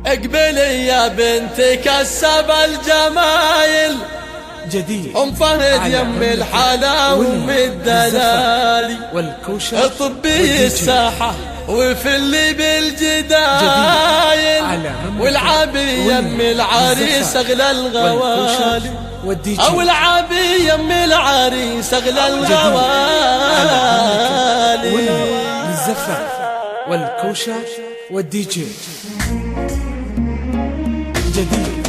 اقبلي يا بنت كسب الجمايل جديد ام فهد يم الحلا وام الدلالي والكوشة طبي الساحة وفي اللي بالجدايل والعابي يم العريس اغلى الغوالي او العابي يم العريس اغلى الغوالي للزفاف والكوشة والدي جي جديد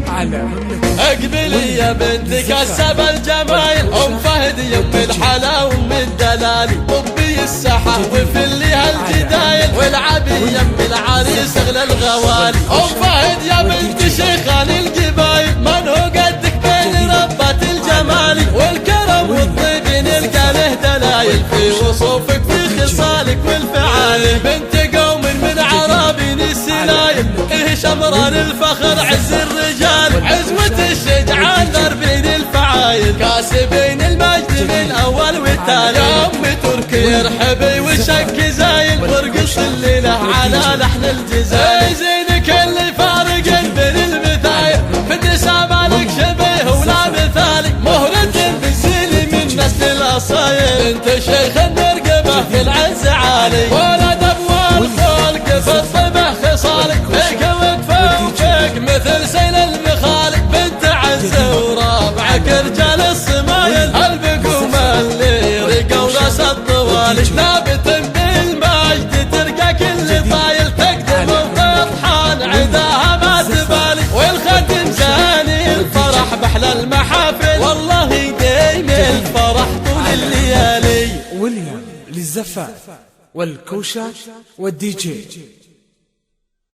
على مملكة. اقبلي يا بنت كسب الجمايل ام فهد يم الحلا وام الدلالي طبي الساحة وفي اللي هالجدايل والعبي يم العريس اغلى الغوالي ام فهد يا بنت شيخان القبايل من هو قدك بين ربة الجمال والكرم والطيب نلقى له دلايل في وصوفك في خصالك والفعال بنت قوم من عرابين السلايل شمران الفخر عز الرجال عزوة الشجعان ضربين الفعايل كاسبين المجد من اول والتالي يا ام تركي يرحبي وشك زايل وارقص الليله على لحن الجزائر زينك اللي فارق بين المثايل في النساء مالك شبيه ولا مثالي مهرة بالزين من نسل الاصايل انت شيخ النرقبه في العز عالي ولد ابوال خلق في الطبع خصالك مثل سيل المخالق بنت عزة ورابعك رجال الصمايل البقوم اللي رقوا راس الطوالي ثابت بالمجد ترقى كل طايل تقدم وتطحن عداها ما تبالي والختم زاني الفرح بحلى المحافل والله يديم الفرح طول الليالي واليوم للزفاف والكوشة والدي جي